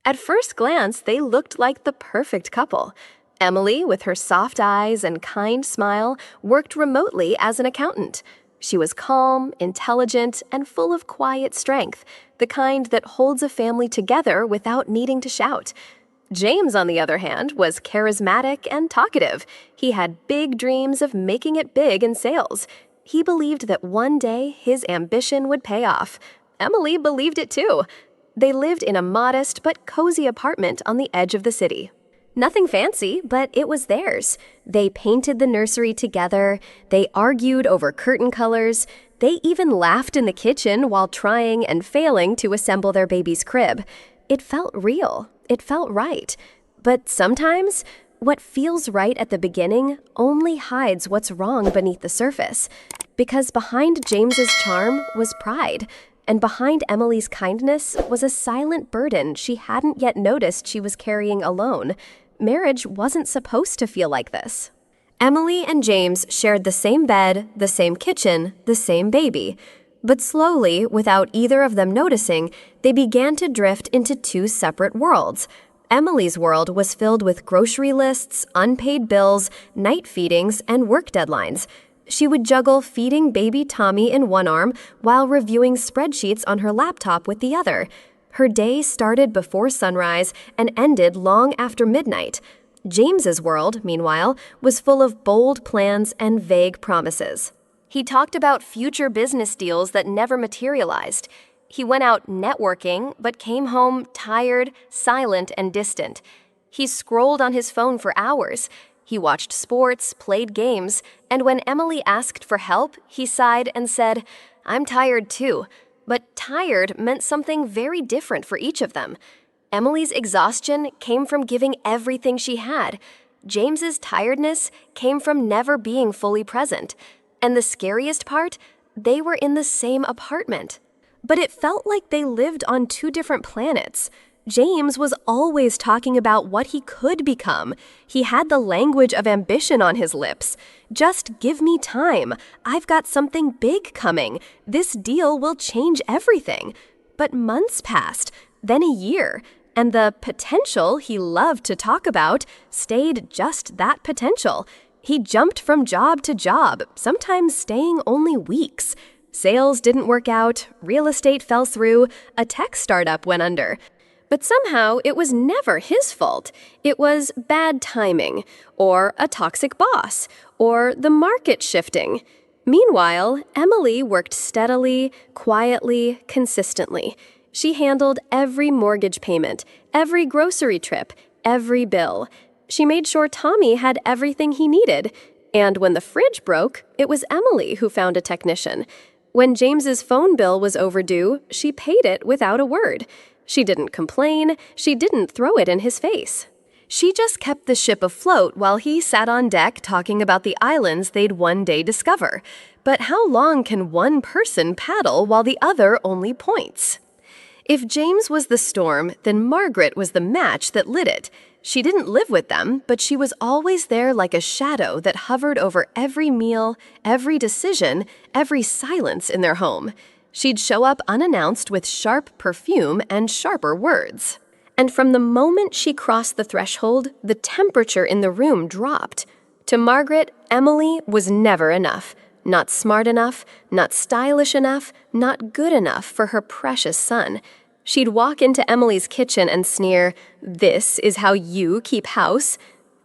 At first glance, they looked like the perfect couple. Emily, with her soft eyes and kind smile, worked remotely as an accountant. She was calm, intelligent, and full of quiet strength, the kind that holds a family together without needing to shout. James, on the other hand, was charismatic and talkative. He had big dreams of making it big in sales. He believed that one day his ambition would pay off. Emily believed it too. They lived in a modest but cozy apartment on the edge of the city. Nothing fancy, but it was theirs. They painted the nursery together. They argued over curtain colors. They even laughed in the kitchen while trying and failing to assemble their baby's crib. It felt real. It felt right. But sometimes, what feels right at the beginning only hides what's wrong beneath the surface. Because behind James's charm was pride, and behind Emily's kindness was a silent burden she hadn't yet noticed she was carrying alone. Marriage wasn't supposed to feel like this. Emily and James shared the same bed, the same kitchen, the same baby. But slowly, without either of them noticing, they began to drift into two separate worlds. Emily's world was filled with grocery lists, unpaid bills, night feedings, and work deadlines. She would juggle feeding baby Tommy in one arm while reviewing spreadsheets on her laptop with the other. Her day started before sunrise and ended long after midnight. James's world, meanwhile, was full of bold plans and vague promises. He talked about future business deals that never materialized. He went out networking, but came home tired, silent, and distant. He scrolled on his phone for hours. He watched sports, played games, and when Emily asked for help, he sighed and said, "I'm tired too." But tired meant something very different for each of them. Emily's exhaustion came from giving everything she had. James's tiredness came from never being fully present. And the scariest part, they were in the same apartment. But it felt like they lived on two different planets. James was always talking about what he could become. He had the language of ambition on his lips. Just give me time. I've got something big coming. This deal will change everything. But months passed, then a year, and the potential he loved to talk about stayed just that potential. He jumped from job to job, sometimes staying only weeks. Sales didn't work out, real estate fell through, a tech startup went under. But somehow it was never his fault. It was bad timing, or a toxic boss, or the market shifting. Meanwhile, Emily worked steadily, quietly, consistently. She handled every mortgage payment, every grocery trip, every bill. She made sure Tommy had everything he needed. And when the fridge broke, it was Emily who found a technician. When James's phone bill was overdue, she paid it without a word. She didn't complain. She didn't throw it in his face. She just kept the ship afloat while he sat on deck talking about the islands they'd one day discover. But how long can one person paddle while the other only points? If James was the storm, then Margaret was the match that lit it. She didn't live with them, but she was always there like a shadow that hovered over every meal, every decision, every silence in their home. She'd show up unannounced with sharp perfume and sharper words. And from the moment she crossed the threshold, the temperature in the room dropped. To Margaret, Emily was never enough. Not smart enough, not stylish enough, not good enough for her precious son. She'd walk into Emily's kitchen and sneer, "This is how you keep house?"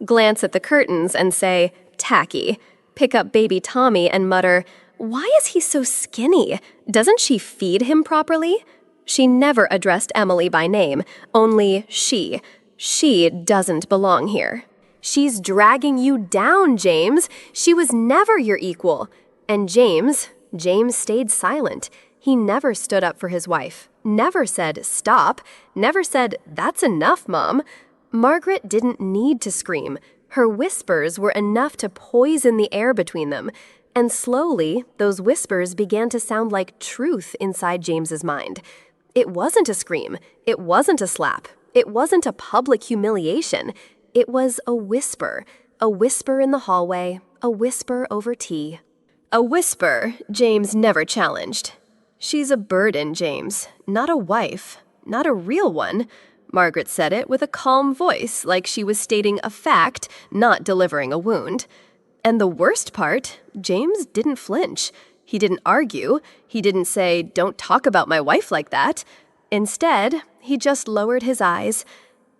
Glance at the curtains and say, "Tacky." Pick up baby Tommy and mutter, "Why is he so skinny? Doesn't she feed him properly?" She never addressed Emily by name, only she. She doesn't belong here. "She's dragging you down, James. She was never your equal." And James stayed silent. He never stood up for his wife, never said, "Stop," never said, "That's enough, Mom." Margaret didn't need to scream. Her whispers were enough to poison the air between them. And slowly, those whispers began to sound like truth inside James's mind. It wasn't a scream. It wasn't a slap. It wasn't a public humiliation. It was a whisper in the hallway, a whisper over tea. A whisper James never challenged. "She's a burden, James, not a wife, not a real one. Margaret said it with a calm voice, like she was stating a fact, not delivering a wound. And the worst part, James didn't flinch. He didn't argue. He didn't say, "Don't talk about my wife like that." Instead, he just lowered his eyes.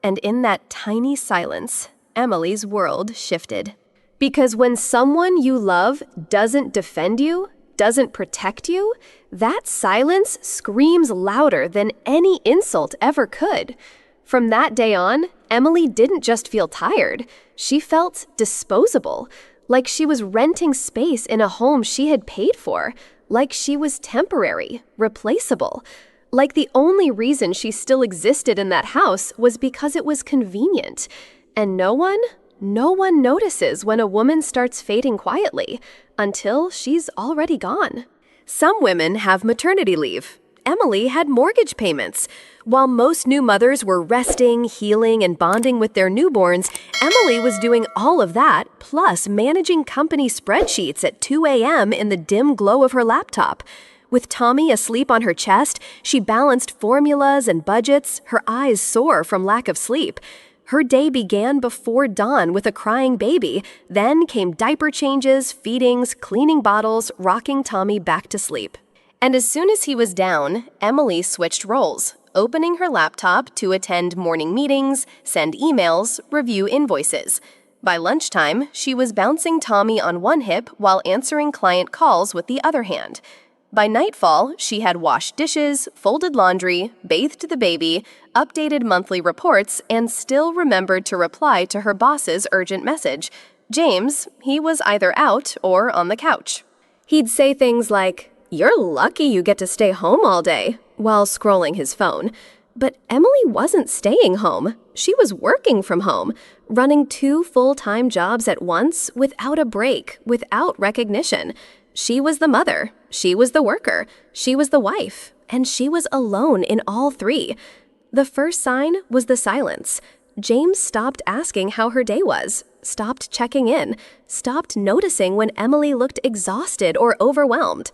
And in that tiny silence, Emily's world shifted. Because when someone you love doesn't defend you, doesn't protect you, that silence screams louder than any insult ever could. From that day on, Emily didn't just feel tired. She felt disposable, like she was renting space in a home she had paid for, like she was temporary, replaceable, like the only reason she still existed in that house was because it was convenient. And no one notices when a woman starts fading quietly until she's already gone. Some women have maternity leave. Emily had mortgage payments. While most new mothers were resting, healing, and bonding with their newborns, Emily was doing all of that, plus managing company spreadsheets at 2 a.m. in the dim glow of her laptop. With Tommy asleep on her chest, she balanced formulas and budgets, her eyes sore from lack of sleep. Her day began before dawn with a crying baby. Then came diaper changes, feedings, cleaning bottles, rocking Tommy back to sleep. And as soon as he was down, Emily switched roles, opening her laptop to attend morning meetings, send emails, review invoices. By lunchtime, she was bouncing Tommy on one hip while answering client calls with the other hand. By nightfall, she had washed dishes, folded laundry, bathed the baby, updated monthly reports, and still remembered to reply to her boss's urgent message. James, he was either out or on the couch. He'd say things like, "You're lucky you get to stay home all day," while scrolling his phone. But Emily wasn't staying home. She was working from home, running 2 full-time jobs at once without a break, without recognition. She was the mother, she was the worker, she was the wife, and she was alone in all 3. The first sign was the silence. James stopped asking how her day was, stopped checking in, stopped noticing when Emily looked exhausted or overwhelmed.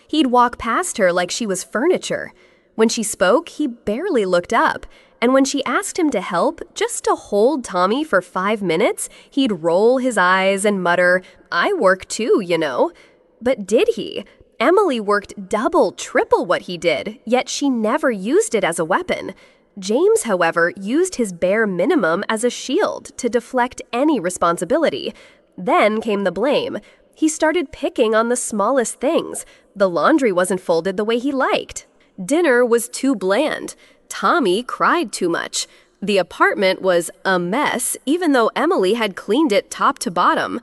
He'd walk past her like she was furniture. When she spoke, he barely looked up. And when she asked him to help, just to hold Tommy for 5 minutes, he'd roll his eyes and mutter, "I work too, you know." But did he? Emily worked double, triple what he did, yet she never used it as a weapon. James, however, used his bare minimum as a shield to deflect any responsibility. Then came the blame. He started picking on the smallest things. The laundry wasn't folded the way he liked. Dinner was too bland. Tommy cried too much. The apartment was a mess, even though Emily had cleaned it top to bottom.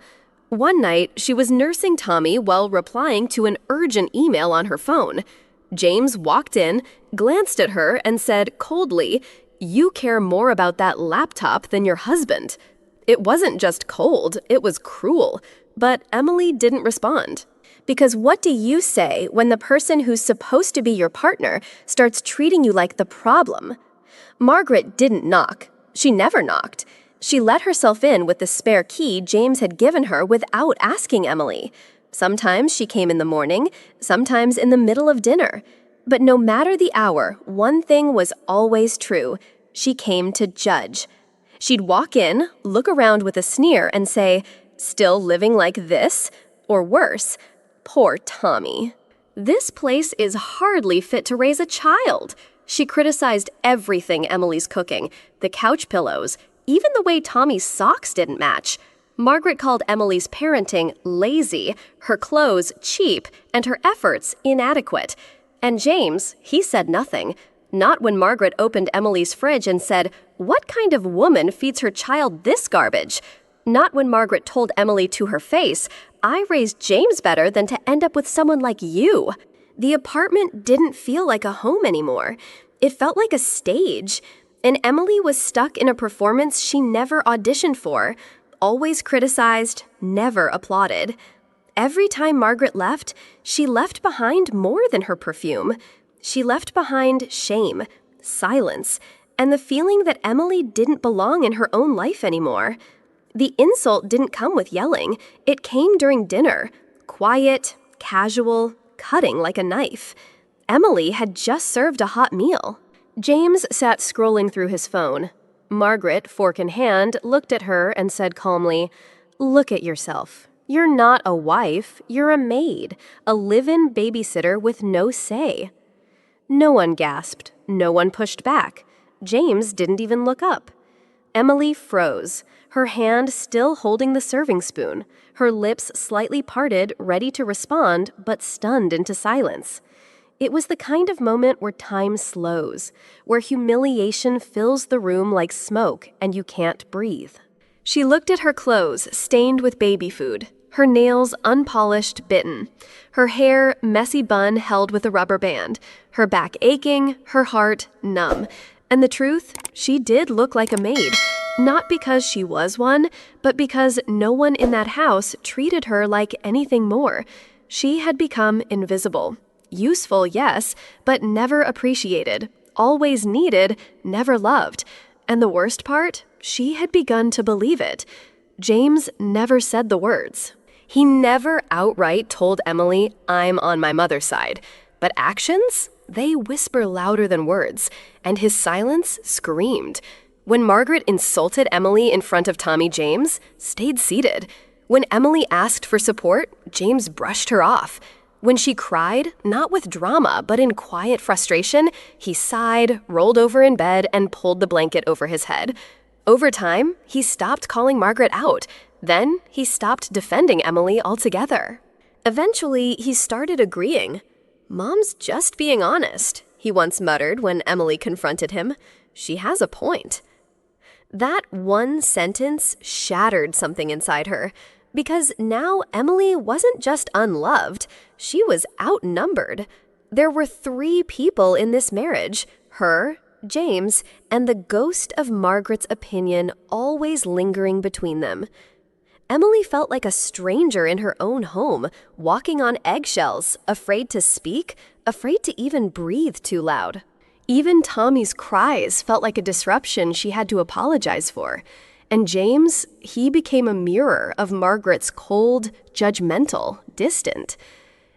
One night, she was nursing Tommy while replying to an urgent email on her phone. James walked in, glanced at her, and said coldly, "You care more about that laptop than your husband." It wasn't just cold, it was cruel. But Emily didn't respond. Because what do you say when the person who's supposed to be your partner starts treating you like the problem? Margaret didn't knock. She never knocked. She let herself in with the spare key James had given her without asking Emily. Sometimes she came in the morning, sometimes in the middle of dinner. But no matter the hour, one thing was always true. She came to judge. She'd walk in, look around with a sneer, and say, "Still living like this?" Or worse, "Poor Tommy. This place is hardly fit to raise a child." She criticized everything Emily's cooking, the couch pillows, even the way Tommy's socks didn't match. Margaret called Emily's parenting lazy, her clothes cheap, and her efforts inadequate. And James, he said nothing. Not when Margaret opened Emily's fridge and said, "What kind of woman feeds her child this garbage?" Not when Margaret told Emily to her face, "I raised James better than to end up with someone like you." The apartment didn't feel like a home anymore. It felt like a stage. And Emily was stuck in a performance she never auditioned for, always criticized, never applauded. Every time Margaret left, she left behind more than her perfume. She left behind shame, silence, and the feeling that Emily didn't belong in her own life anymore. The insult didn't come with yelling. It came during dinner, quiet, casual, cutting like a knife. Emily had just served a hot meal. James sat scrolling through his phone. Margaret, fork in hand, looked at her and said calmly, "Look at yourself. You're not a wife, you're a maid, a live-in babysitter with no say." No one gasped. No one pushed back. James didn't even look up. Emily froze, her hand still holding the serving spoon, her lips slightly parted, ready to respond, but stunned into silence. It was the kind of moment where time slows, where humiliation fills the room like smoke and you can't breathe. She looked at her clothes, stained with baby food, her nails unpolished, bitten, her hair messy bun held with a rubber band, her back aching, her heart numb. And the truth, she did look like a maid, not because she was one, but because no one in that house treated her like anything more. She had become invisible. Useful, yes, but never appreciated, always needed, never loved. And the worst part, she had begun to believe it. James never said the words. He never outright told Emily, "I'm on my mother's side." But actions? They whisper louder than words, and his silence screamed. When Margaret insulted Emily in front of Tommy James, stayed seated. When Emily asked for support, James brushed her off. When she cried, not with drama, but in quiet frustration, he sighed, rolled over in bed, and pulled the blanket over his head. Over time, he stopped calling Margaret out. Then, he stopped defending Emily altogether. Eventually, he started agreeing. "Mom's just being honest," he once muttered when Emily confronted him. "She has a point." That one sentence shattered something inside her. Because now Emily wasn't just unloved, she was outnumbered. There were 3 people in this marriage, her, James, and the ghost of Margaret's opinion always lingering between them. Emily felt like a stranger in her own home, walking on eggshells, afraid to speak, afraid to even breathe too loud. Even Tommy's cries felt like a disruption she had to apologize for. And James, he became a mirror of Margaret's cold, judgmental, distant.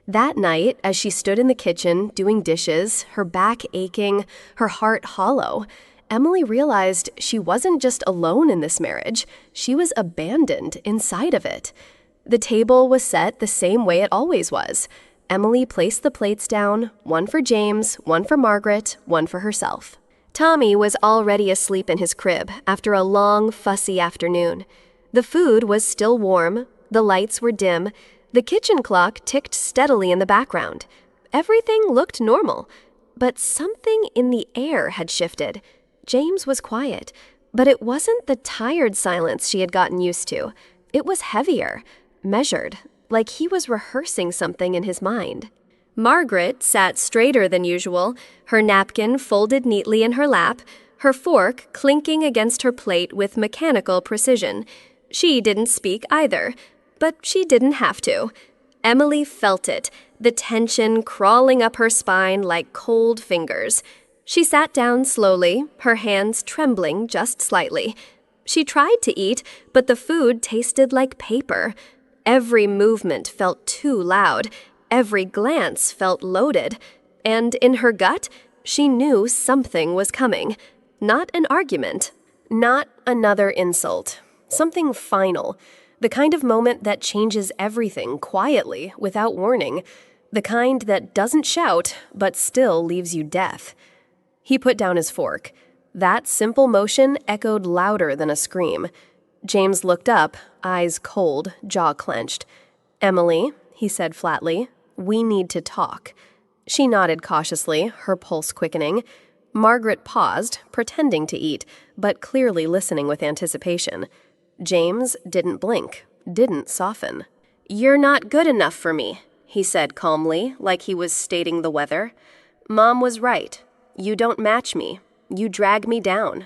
That night, as she stood in the kitchen doing dishes, her back aching, her heart hollow, Emily realized she wasn't just alone in this marriage, she was abandoned inside of it. The table was set the same way it always was. Emily placed the plates down, one for James, one for Margaret, one for herself. Tommy was already asleep in his crib after a long, fussy afternoon. The food was still warm, the lights were dim, the kitchen clock ticked steadily in the background. Everything looked normal, but something in the air had shifted. James was quiet, but it wasn't the tired silence she had gotten used to. It was heavier, measured, like he was rehearsing something in his mind. Margaret sat straighter than usual, her napkin folded neatly in her lap, her fork clinking against her plate with mechanical precision. She didn't speak either, but she didn't have to. Emily felt it, the tension crawling up her spine like cold fingers. She sat down slowly, her hands trembling just slightly. She tried to eat, but the food tasted like paper. Every movement felt too loud. Every glance felt loaded, and in her gut, she knew something was coming. Not an argument, not another insult. Something final, the kind of moment that changes everything quietly, without warning, the kind that doesn't shout, but still leaves you deaf. He put down his fork. That simple motion echoed louder than a scream. James looked up, eyes cold, jaw clenched. "Emily," he said flatly, "we need to talk." She nodded cautiously, her pulse quickening. Margaret paused, pretending to eat, but clearly listening with anticipation. James didn't blink, didn't soften. "You're not good enough for me," he said calmly, like he was stating the weather. "Mom was right. You don't match me. You drag me down."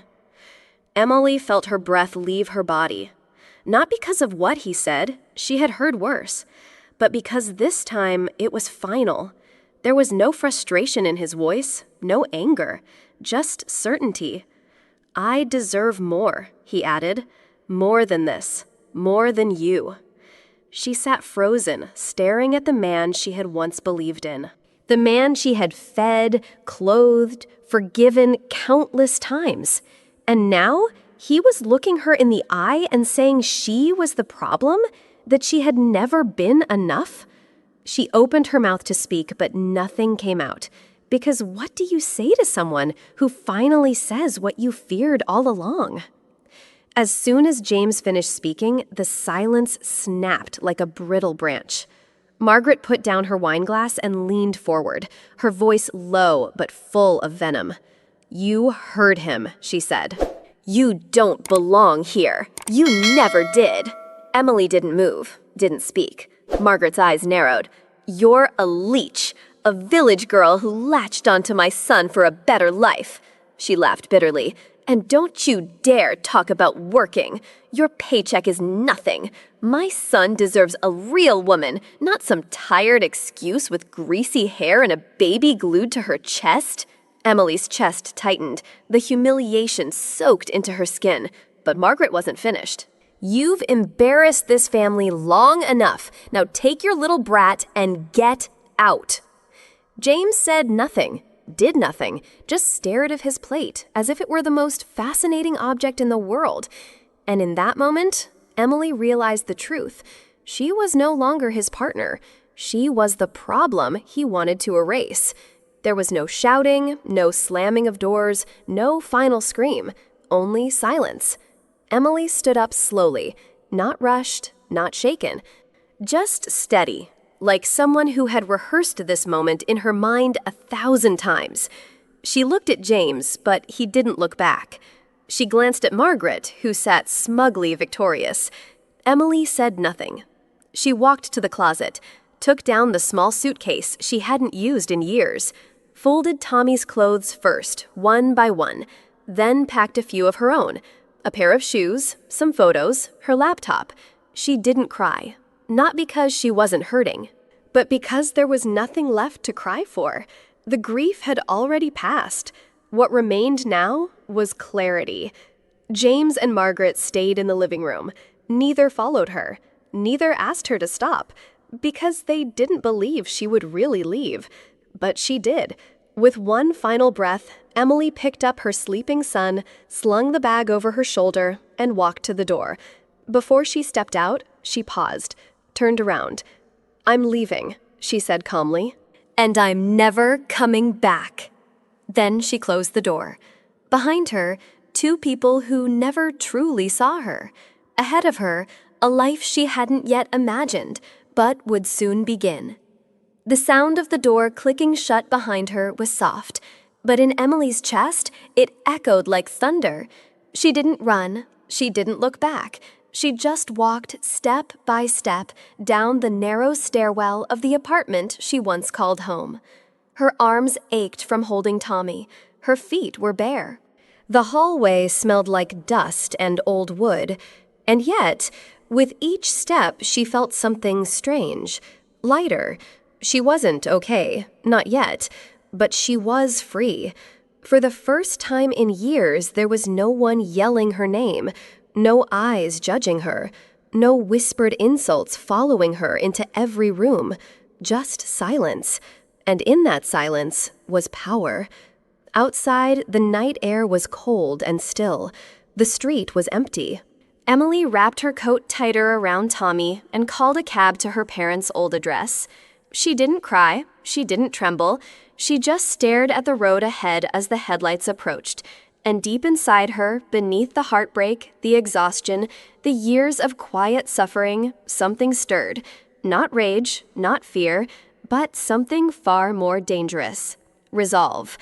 Emily felt her breath leave her body. Not because of what he said, she had heard worse, but because this time it was final. There was no frustration in his voice, no anger, just certainty. "I deserve more," he added. "More than this. More than you." She sat frozen, staring at the man she had once believed in. The man she had fed, clothed, forgiven countless times. And now he was looking her in the eye and saying she was the problem, that she had never been enough. She opened her mouth to speak, but nothing came out. Because what do you say to someone who finally says what you feared all along? As soon as James finished speaking, the silence snapped like a brittle branch. Margaret put down her wineglass and leaned forward, her voice low but full of venom. "You heard him," she said. "You don't belong here. You never did." Emily didn't move, didn't speak. Margaret's eyes narrowed. "You're a leech, a village girl who latched onto my son for a better life." She laughed bitterly. "And don't you dare talk about working. Your paycheck is nothing. My son deserves a real woman, not some tired excuse with greasy hair and a baby glued to her chest." Emily's chest tightened, the humiliation soaked into her skin, but Margaret wasn't finished. "You've embarrassed this family long enough. Now take your little brat and get out." James said nothing, did nothing, just stared at his plate as if it were the most fascinating object in the world. And in that moment, Emily realized the truth. She was no longer his partner. She was the problem he wanted to erase. There was no shouting, no slamming of doors, no final scream, only silence. Emily stood up slowly, not rushed, not shaken, just steady, like someone who had rehearsed this moment in her mind 1,000 times. She looked at James, but he didn't look back. She glanced at Margaret, who sat smugly victorious. Emily said nothing. She walked to the closet, took down the small suitcase she hadn't used in years, folded Tommy's clothes first, one by one, then packed a few of her own, a pair of shoes, some photos, her laptop. She didn't cry, not because she wasn't hurting, but because there was nothing left to cry for. The grief had already passed. What remained now was clarity. James and Margaret stayed in the living room. Neither followed her. Neither asked her to stop, because they didn't believe she would really leave. But she did. With one final breath, Emily picked up her sleeping son, slung the bag over her shoulder, and walked to the door. Before she stepped out, she paused, turned around. "I'm leaving," she said calmly. "And I'm never coming back." Then she closed the door. Behind her, two people who never truly saw her. Ahead of her, a life she hadn't yet imagined, but would soon begin. The sound of the door clicking shut behind her was soft, but in Emily's chest, it echoed like thunder. She didn't run. She didn't look back. She just walked step by step down the narrow stairwell of the apartment she once called home. Her arms ached from holding Tommy. Her feet were bare. The hallway smelled like dust and old wood, and yet, with each step, she felt something strange, lighter. She wasn't okay, not yet, but she was free. For the first time in years, there was no one yelling her name, no eyes judging her, no whispered insults following her into every room, just silence. And in that silence was power. Outside, the night air was cold and still. The street was empty. Emily wrapped her coat tighter around Tommy and called a cab to her parents' old address. She didn't cry. She didn't tremble. She just stared at the road ahead as the headlights approached. And deep inside her, beneath the heartbreak, the exhaustion, the years of quiet suffering, something stirred. Not rage, not fear, but something far more dangerous. Resolve.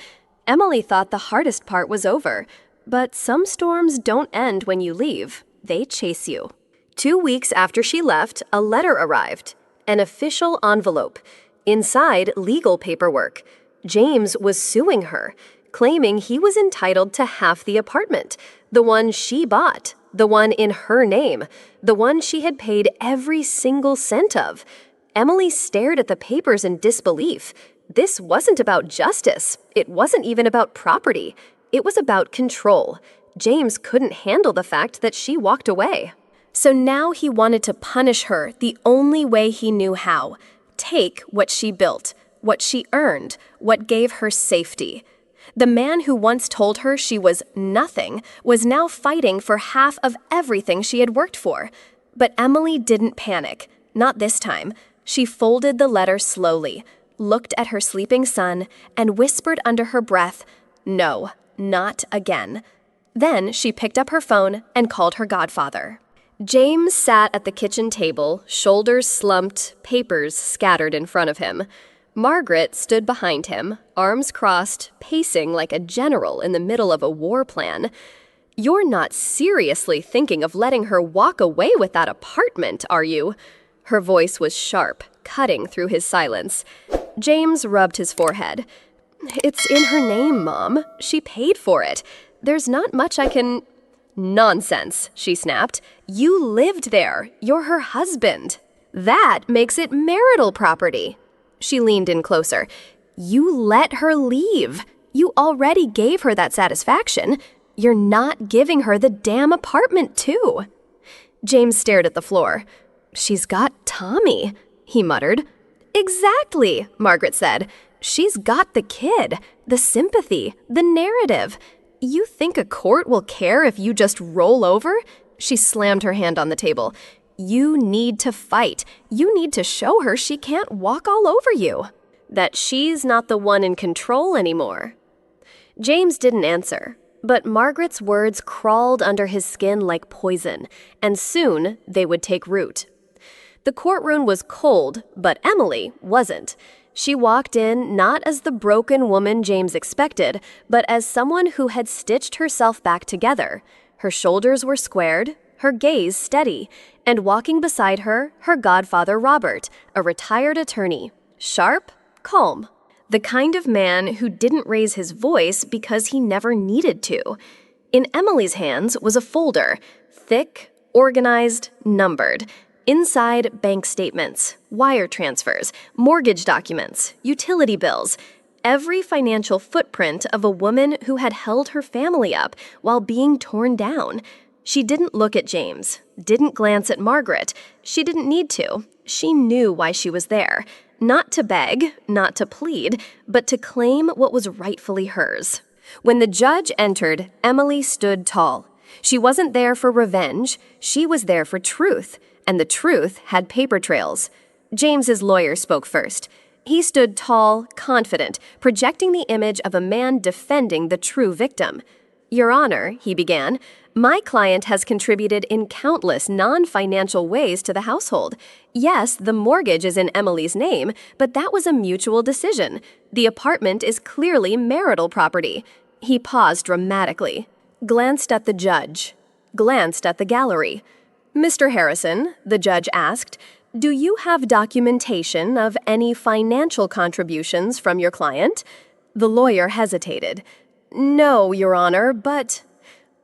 Emily thought the hardest part was over. But some storms don't end when you leave. They chase you. 2 weeks after she left, a letter arrived. An official envelope. Inside, legal paperwork. James was suing her, claiming he was entitled to half the apartment, the one she bought, the one in her name, the one she had paid every single cent of. Emily stared at the papers in disbelief. This wasn't about justice. It wasn't even about property. It was about control. James couldn't handle the fact that she walked away. So now he wanted to punish her the only way he knew how. Take what she built. what she earned, what gave her safety. The man who once told her she was nothing was now fighting for half of everything she had worked for. But Emily didn't panic, not this time. She folded the letter slowly, looked at her sleeping son, and whispered under her breath, "No, not again." Then she picked up her phone and called her godfather. James sat at the kitchen table, shoulders slumped, papers scattered in front of him. Margaret stood behind him, arms crossed, pacing like a general in the middle of a war plan. "You're not seriously thinking of letting her walk away with that apartment, are you?" Her voice was sharp, cutting through his silence. James rubbed his forehead. "It's in her name, Mom. She paid for it. There's not much I can—" "Nonsense," she snapped. "You lived there. You're her husband. That makes it marital property." She leaned in closer. "You let her leave. You already gave her that satisfaction. You're not giving her the damn apartment, too." James stared at the floor. "She's got Tommy," he muttered. "Exactly," Margaret said. "She's got the kid, the sympathy, the narrative. You think a court will care if you just roll over?" She slammed her hand on the table. "You need to fight. You need to show her she can't walk all over you. That she's not the one in control anymore." James didn't answer, but Margaret's words crawled under his skin like poison, and soon they would take root. The courtroom was cold, but Emily wasn't. She walked in not as the broken woman James expected, but as someone who had stitched herself back together. Her shoulders were squared, her gaze steady, and walking beside her, her godfather Robert, a retired attorney. Sharp, calm. The kind of man who didn't raise his voice because he never needed to. In Emily's hands was a folder, thick, organized, numbered. Inside, bank statements, wire transfers, mortgage documents, utility bills, every financial footprint of a woman who had held her family up while being torn down. She didn't look at James, didn't glance at Margaret. She didn't need to. She knew why she was there. Not to beg, not to plead, but to claim what was rightfully hers. When the judge entered, Emily stood tall. She wasn't there for revenge. She was there for truth. And the truth had paper trails. James's lawyer spoke first. He stood tall, confident, projecting the image of a man defending the true victim. "Your Honor," he began, "my client has contributed in countless non-financial ways to the household. Yes, the mortgage is in Emily's name, but that was a mutual decision. The apartment is clearly marital property." He paused dramatically, glanced at the judge, glanced at the gallery. "Mr. Harrison," the judge asked, "do you have documentation of any financial contributions from your client?" The lawyer hesitated. "No, Your Honor, but—"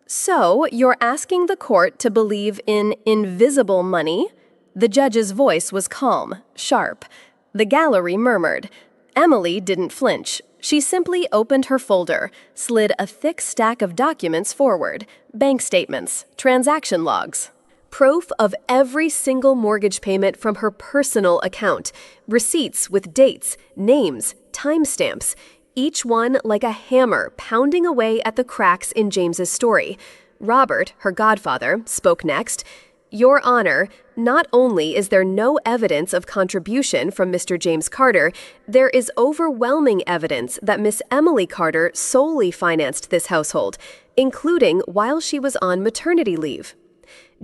"So, you're asking the court to believe in invisible money?" The judge's voice was calm, sharp. The gallery murmured. Emily didn't flinch. She simply opened her folder, slid a thick stack of documents forward, bank statements, transaction logs. Proof of every single mortgage payment from her personal account, receipts with dates, names, timestamps, each one like a hammer pounding away at the cracks in James's story. Robert, her godfather, spoke next. "Your Honor, not only is there no evidence of contribution from Mr. James Carter, there is overwhelming evidence that Miss Emily Carter solely financed this household, including while she was on maternity leave."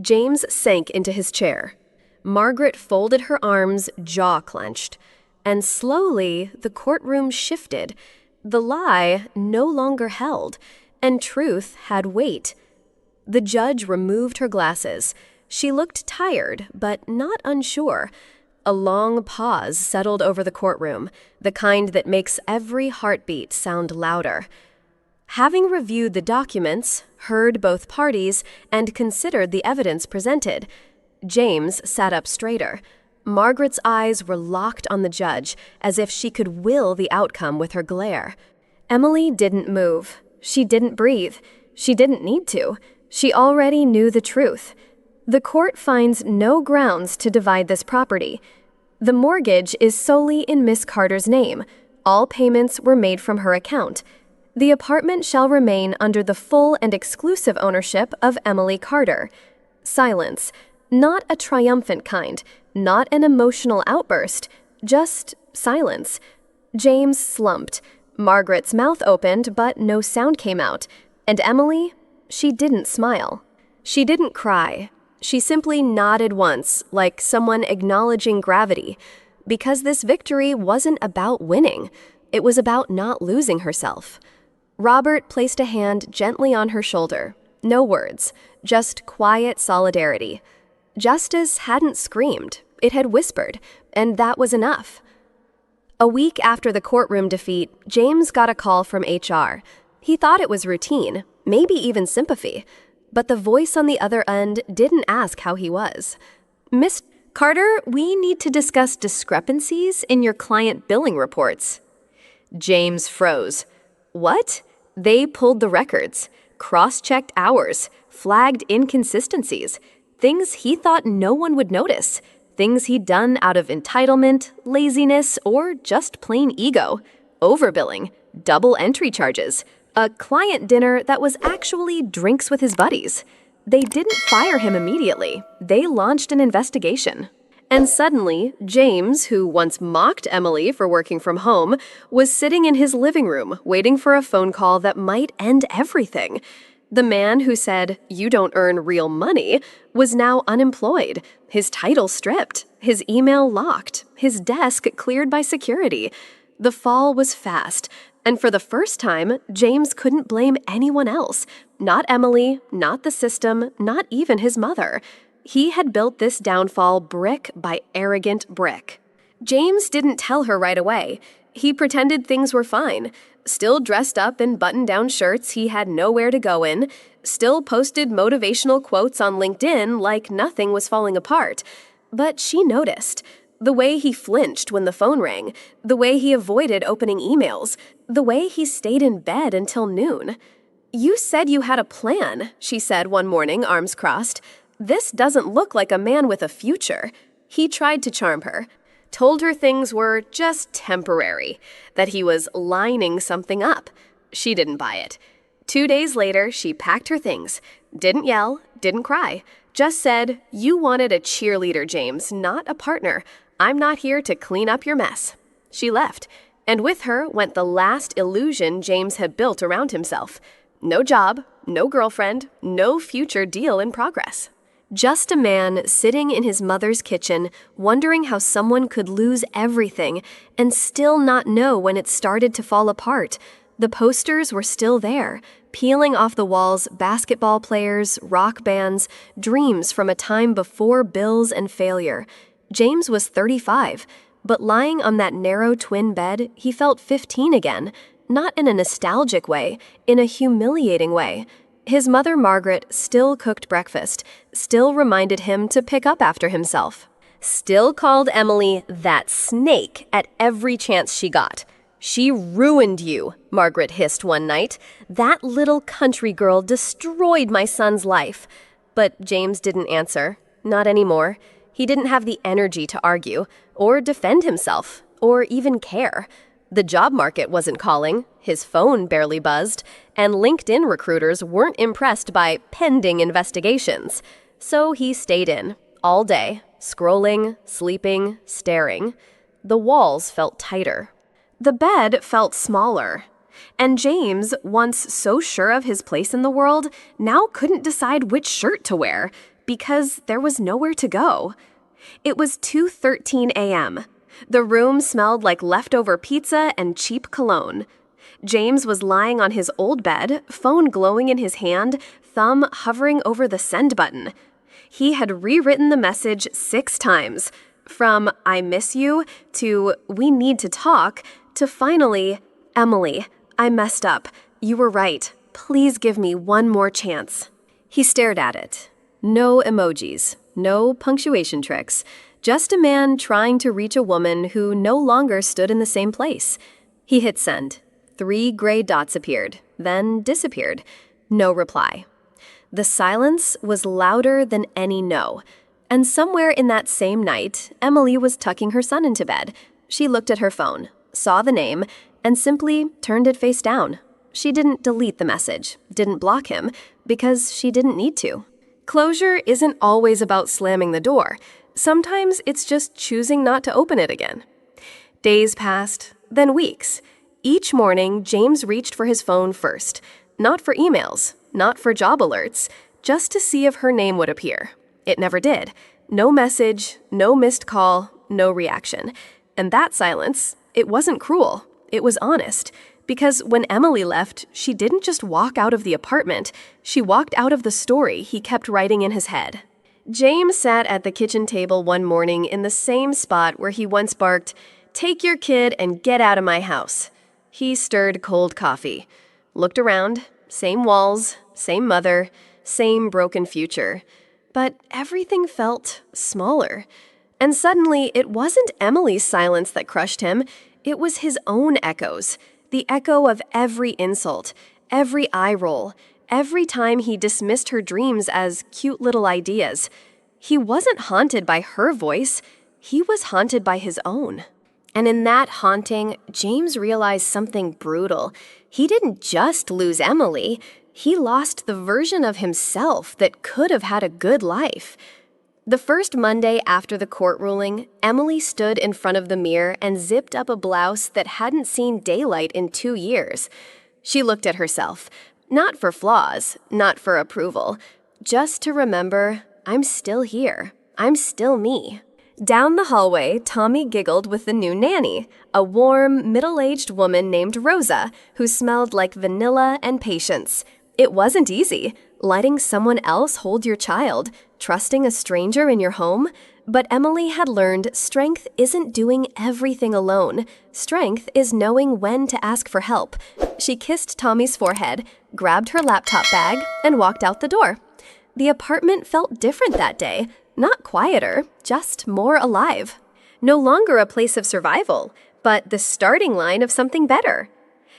James sank into his chair. Margaret folded her arms, jaw clenched. And slowly, the courtroom shifted. The lie no longer held, and truth had weight. The judge removed her glasses. She looked tired, but not unsure. A long pause settled over the courtroom, the kind that makes every heartbeat sound louder. Having reviewed the documents, heard both parties, and considered the evidence presented, James sat up straighter. Margaret's eyes were locked on the judge, as if she could will the outcome with her glare. Emily didn't move. She didn't breathe. She didn't need to. She already knew the truth. The court finds no grounds to divide this property. The mortgage is solely in Miss Carter's name. All payments were made from her account. The apartment shall remain under the full and exclusive ownership of Emily Carter. Silence. Not a triumphant kind, not an emotional outburst, just silence. James slumped. Margaret's mouth opened, but no sound came out. And Emily? She didn't smile. She didn't cry. She simply nodded once, like someone acknowledging gravity, because this victory wasn't about winning. It was about not losing herself. Robert placed a hand gently on her shoulder. No words, just quiet solidarity. Justice hadn't screamed, it had whispered, and that was enough. A week after the courtroom defeat, James got a call from HR. He thought it was routine, maybe even sympathy, but the voice on the other end didn't ask how he was. Miss Carter, we need to discuss discrepancies in your client billing reports. James froze. What? They pulled the records, cross-checked hours, flagged inconsistencies, things he thought no one would notice, things he'd done out of entitlement, laziness, or just plain ego. Overbilling, double entry charges, a client dinner that was actually drinks with his buddies. They didn't fire him immediately. They launched an investigation. And suddenly, James, who once mocked Emily for working from home, was sitting in his living room waiting for a phone call that might end everything. The man who said, "You don't earn real money," was now unemployed, his title stripped, his email locked, his desk cleared by security. The fall was fast, and for the first time, James couldn't blame anyone else. Not Emily, not the system, not even his mother. He had built this downfall brick by arrogant brick. James didn't tell her right away. He pretended things were fine, still dressed up in button-down shirts he had nowhere to go in, still posted motivational quotes on LinkedIn like nothing was falling apart. But she noticed. The way he flinched when the phone rang, the way he avoided opening emails, the way he stayed in bed until noon. "You said you had a plan," she said one morning, arms crossed. "This doesn't look like a man with a future." He tried to charm her, told her things were just temporary, that he was lining something up. She didn't buy it. 2 days later, she packed her things, didn't yell, didn't cry, just said, "You wanted a cheerleader, James, not a partner. I'm not here to clean up your mess." She left, and with her went the last illusion James had built around himself. No job, no girlfriend, no future deal in progress. Just a man sitting in his mother's kitchen, wondering how someone could lose everything and still not know when it started to fall apart. The posters were still there, peeling off the walls basketball players, rock bands, dreams from a time before bills and failure. James was 35, but lying on that narrow twin bed, he felt 15 again, not in a nostalgic way, in a humiliating way. His mother, Margaret, still cooked breakfast, still reminded him to pick up after himself, still called Emily that snake at every chance she got. "She ruined you," Margaret hissed one night. "That little country girl destroyed my son's life." But James didn't answer, not anymore. He didn't have the energy to argue, or defend himself, or even care. The job market wasn't calling, his phone barely buzzed, and LinkedIn recruiters weren't impressed by pending investigations. So he stayed in, all day, scrolling, sleeping, staring. The walls felt tighter. The bed felt smaller. And James, once so sure of his place in the world, now couldn't decide which shirt to wear, because there was nowhere to go. It was 2:13 a.m. The room smelled like leftover pizza and cheap cologne. James was lying on his old bed, phone glowing in his hand, thumb hovering over the send button. He had rewritten the message 6 times, from "I miss you" to "We need to talk" to finally, "Emily, I messed up. You were right. Please give me one more chance." He stared at it. No emojis, no punctuation tricks. Just a man trying to reach a woman who no longer stood in the same place. He hit send. 3 gray dots appeared, then disappeared. No reply. The silence was louder than any no. And somewhere in that same night, Emily was tucking her son into bed. She looked at her phone, saw the name, and simply turned it face down. She didn't delete the message, didn't block him, because she didn't need to. Closure isn't always about slamming the door. Sometimes it's just choosing not to open it again. Days passed, then weeks. Each morning, James reached for his phone first. Not for emails, not for job alerts, just to see if her name would appear. It never did. No message, no missed call, no reaction. And that silence, it wasn't cruel. It was honest. Because when Emily left, she didn't just walk out of the apartment. She walked out of the story he kept writing in his head. James sat at the kitchen table one morning in the same spot where he once barked, "Take your kid and get out of my house." He stirred cold coffee, looked around, same walls, same mother, same broken future. But everything felt smaller. And suddenly, it wasn't Emily's silence that crushed him. It was his own echoes. The echo of every insult, every eye roll, every time he dismissed her dreams as cute little ideas. He wasn't haunted by her voice. He was haunted by his own. And in that haunting, James realized something brutal. He didn't just lose Emily. He lost the version of himself that could have had a good life. The first Monday after the court ruling, Emily stood in front of the mirror and zipped up a blouse that hadn't seen daylight in 2 years. She looked at herself, not for flaws, not for approval, just to remember, I'm still here. I'm still me. Down the hallway, Tommy giggled with the new nanny, a warm, middle-aged woman named Rosa, who smelled like vanilla and patience. It wasn't easy, letting someone else hold your child, trusting a stranger in your home. But Emily had learned strength isn't doing everything alone. Strength is knowing when to ask for help. She kissed Tommy's forehead, grabbed her laptop bag, and walked out the door. The apartment felt different that day. Not quieter, just more alive. No longer a place of survival, but the starting line of something better.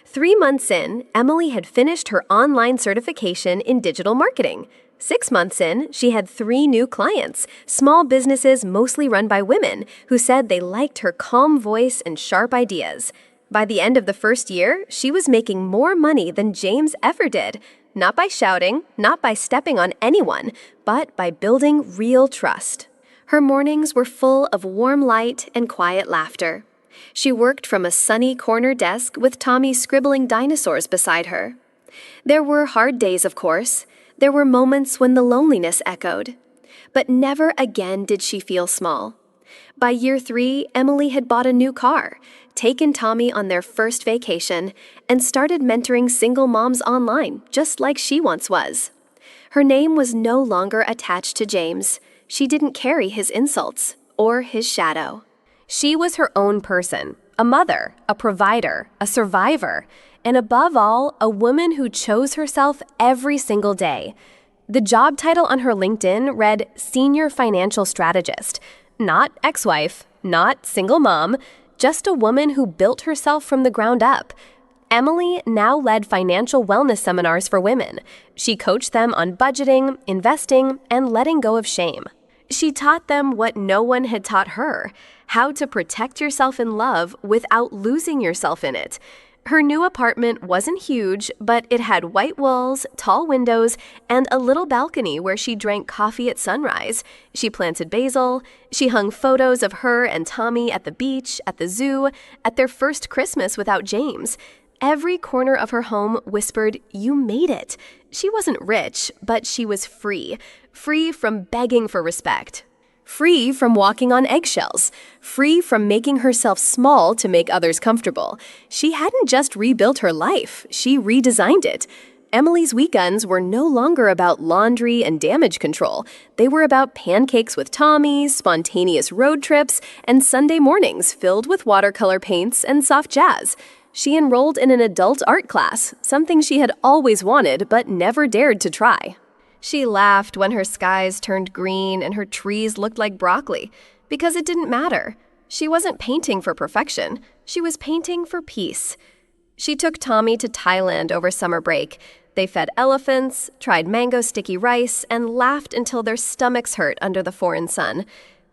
3 months in, Emily had finished her online certification in digital marketing. 6 months in, she had 3 new clients, small businesses mostly run by women, who said they liked her calm voice and sharp ideas. By the end of the first year, she was making more money than James ever did. Not by shouting, not by stepping on anyone, but by building real trust. Her mornings were full of warm light and quiet laughter. She worked from a sunny corner desk with Tommy scribbling dinosaurs beside her. There were hard days, of course. There were moments when the loneliness echoed. But never again did she feel small. By year 3, Emily had bought a new car, taken Tommy on their first vacation, and started mentoring single moms online, just like she once was. Her name was no longer attached to James. She didn't carry his insults or his shadow. She was her own person, a mother, a provider, a survivor, and above all, a woman who chose herself every single day. The job title on her LinkedIn read Senior Financial Strategist. Not ex-wife, not single mom, just a woman who built herself from the ground up. Emily now led financial wellness seminars for women. She coached them on budgeting, investing, and letting go of shame. She taught them what no one had taught her, how to protect yourself in love without losing yourself in it. Her new apartment wasn't huge, but it had white walls, tall windows, and a little balcony where she drank coffee at sunrise. She planted basil. She hung photos of her and Tommy at the beach, at the zoo, at their first Christmas without James. Every corner of her home whispered, "You made it." She wasn't rich, but she was free. Free from begging for respect. Free from walking on eggshells. Free from making herself small to make others comfortable. She hadn't just rebuilt her life, she redesigned it. Emily's weekends were no longer about laundry and damage control. They were about pancakes with Tommy, spontaneous road trips, and Sunday mornings filled with watercolor paints and soft jazz. She enrolled in an adult art class, something she had always wanted but never dared to try. She laughed when her skies turned green and her trees looked like broccoli, because it didn't matter. She wasn't painting for perfection. She was painting for peace. She took Tommy to Thailand over summer break. They fed elephants, tried mango sticky rice, and laughed until their stomachs hurt under the foreign sun.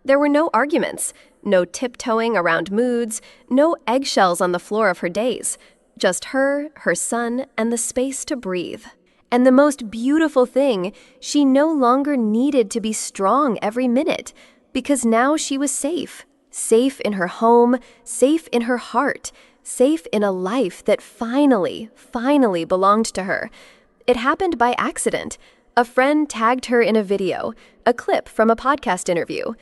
There were no arguments, no tiptoeing around moods, no eggshells on the floor of her days. Just her son, and the space to breathe. And the most beautiful thing, she no longer needed to be strong every minute, because now she was safe. Safe in her home, safe in her heart, safe in a life that finally belonged to her. It happened by accident. A friend tagged her in a video, a clip from a podcast interview.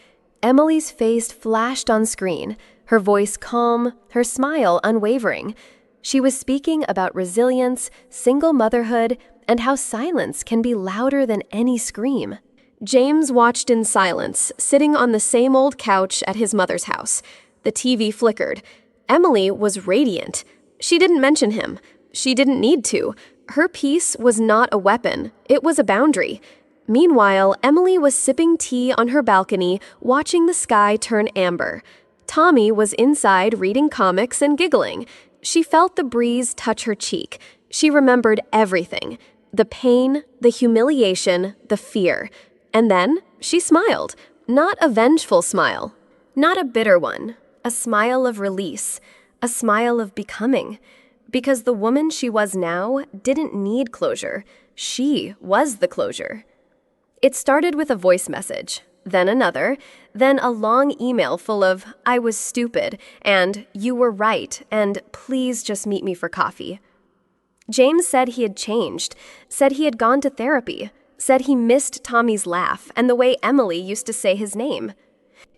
Emily's face flashed on screen, her voice calm, her smile unwavering. She was speaking about resilience, single motherhood, and how silence can be louder than any scream. James watched in silence, sitting on the same old couch at his mother's house. The TV flickered. Emily was radiant. She didn't mention him. She didn't need to. Her peace was not a weapon. It was a boundary. Meanwhile, Emily was sipping tea on her balcony, watching the sky turn amber. Tommy was inside reading comics and giggling. She felt the breeze touch her cheek. She remembered everything. The pain, the humiliation, the fear. And then she smiled. Not a vengeful smile. Not a bitter one. A smile of release. A smile of becoming. Because the woman she was now didn't need closure. She was the closure. It started with a voice message, then another, then a long email full of, "I was stupid," and "You were right," and "Please just meet me for coffee." James said he had changed, said he had gone to therapy, said he missed Tommy's laugh and the way Emily used to say his name.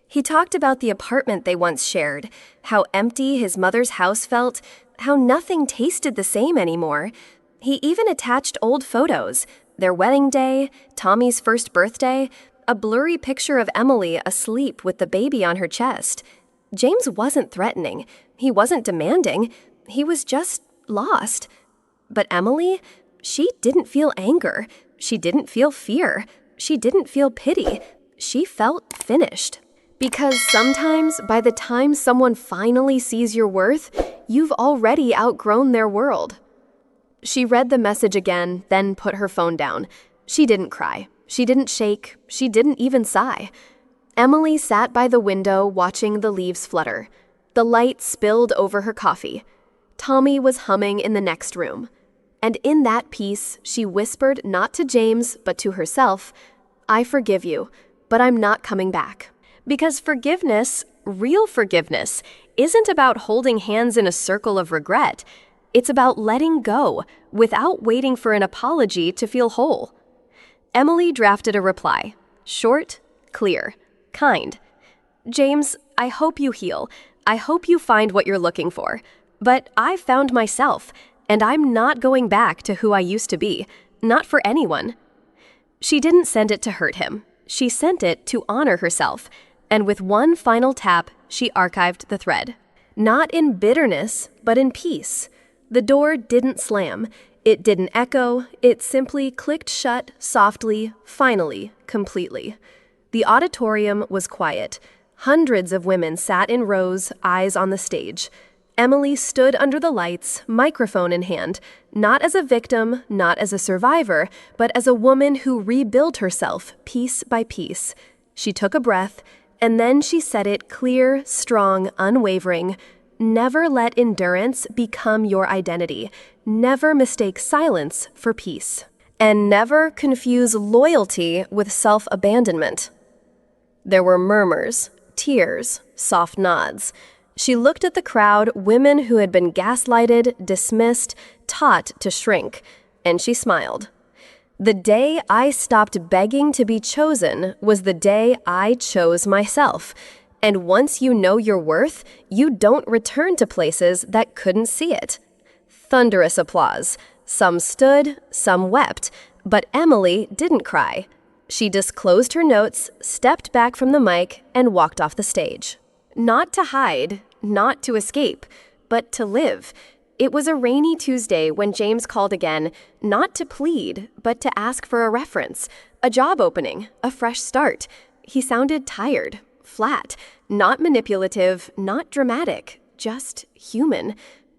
He talked about the apartment they once shared, how empty his mother's house felt, how nothing tasted the same anymore. He even attached old photos, their wedding day, Tommy's first birthday, a blurry picture of Emily asleep with the baby on her chest. James wasn't threatening. He wasn't demanding. He was just lost. But Emily, she didn't feel anger. She didn't feel fear. She didn't feel pity. She felt finished. Because sometimes, by the time someone finally sees your worth, you've already outgrown their world. She read the message again, then put her phone down. She didn't cry. She didn't shake. She didn't even sigh. Emily sat by the window watching the leaves flutter. The light spilled over her coffee. Tommy was humming in the next room. And in that piece, she whispered not to James, but to herself, "I forgive you, but I'm not coming back." Because forgiveness, real forgiveness, isn't about holding hands in a circle of regret. It's about letting go without waiting for an apology to feel whole. Emily drafted a reply. Short, clear, kind. "James, I hope you heal. I hope you find what you're looking for. But I found myself, and I'm not going back to who I used to be. Not for anyone." She didn't send it to hurt him. She sent it to honor herself. And with one final tap, she archived the thread. Not in bitterness, but in peace. The door didn't slam. It didn't echo. It simply clicked shut softly, finally, completely. The auditorium was quiet. Hundreds of women sat in rows, eyes on the stage. Emily stood under the lights, microphone in hand, not as a victim, not as a survivor, but as a woman who rebuilt herself piece by piece. She took a breath, and then she said it clear, strong, unwavering. Never let endurance become your identity. Never mistake silence for peace. And never confuse loyalty with self-abandonment. There were murmurs, tears, soft nods. She looked at the crowd, women who had been gaslighted, dismissed, taught to shrink, and she smiled. The day I stopped begging to be chosen was the day I chose myself. And once you know your worth, you don't return to places that couldn't see it. Thunderous applause. Some stood, some wept, but Emily didn't cry. She disclosed her notes, stepped back from the mic, and walked off the stage. Not to hide, not to escape, but to live. It was a rainy Tuesday when James called again, not to plead, but to ask for a reference, a job opening, a fresh start. He sounded tired, flat, not manipulative, not dramatic, just human.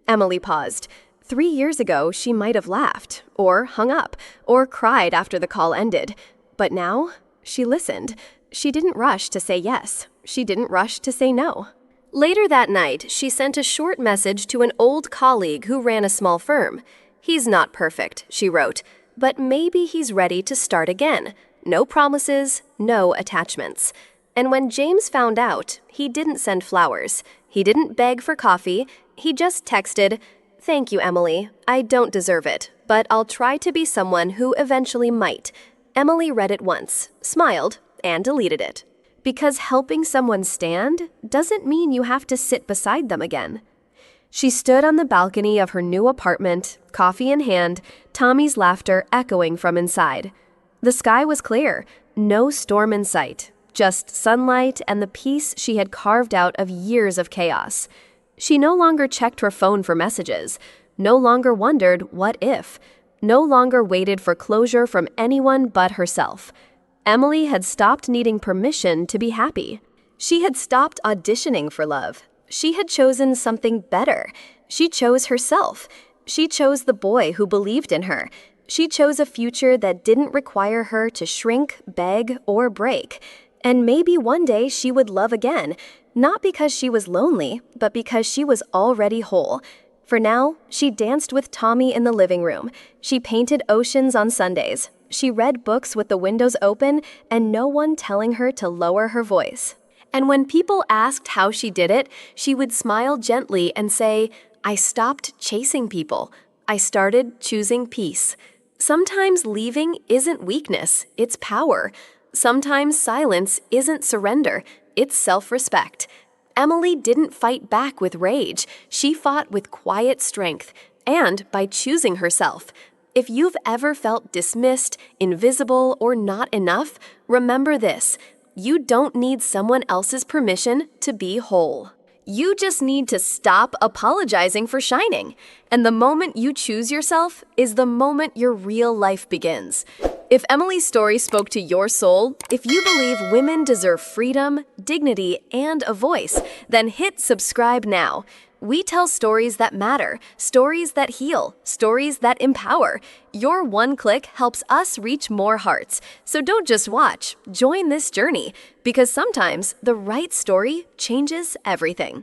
Emily paused. 3 years ago, she might have laughed, or hung up, or cried after the call ended. But now, she listened. She didn't rush to say yes. She didn't rush to say no. Later that night, she sent a short message to an old colleague who ran a small firm. "He's not perfect," she wrote, "but maybe he's ready to start again. No promises, no attachments." And when James found out, he didn't send flowers. He didn't beg for coffee. He just texted, "Thank you, Emily. I don't deserve it, but I'll try to be someone who eventually might." Emily read it once, smiled, and deleted it. Because helping someone stand doesn't mean you have to sit beside them again. She stood on the balcony of her new apartment, coffee in hand, Tommy's laughter echoing from inside. The sky was clear, no storm in sight, just sunlight and the peace she had carved out of years of chaos. She no longer checked her phone for messages, no longer wondered what if, no longer waited for closure from anyone but herself. Emily had stopped needing permission to be happy. She had stopped auditioning for love. She had chosen something better. She chose herself. She chose the boy who believed in her. She chose a future that didn't require her to shrink, beg, or break. And maybe one day she would love again, not because she was lonely, but because she was already whole. For now, she danced with Tommy in the living room. She painted oceans on Sundays. She read books with the windows open and no one telling her to lower her voice. And when people asked how she did it, she would smile gently and say, "I stopped chasing people. I started choosing peace." Sometimes leaving isn't weakness, it's power. Sometimes silence isn't surrender, it's self-respect. Emily didn't fight back with rage. She fought with quiet strength, and by choosing herself. If you've ever felt dismissed, invisible, or not enough, remember this: you don't need someone else's permission to be whole. You just need to stop apologizing for shining. And the moment you choose yourself is the moment your real life begins. If Emily's story spoke to your soul, if you believe women deserve freedom, dignity, and a voice, then hit subscribe now. We tell stories that matter, stories that heal, stories that empower. Your one click helps us reach more hearts. So don't just watch, join this journey, because sometimes the right story changes everything.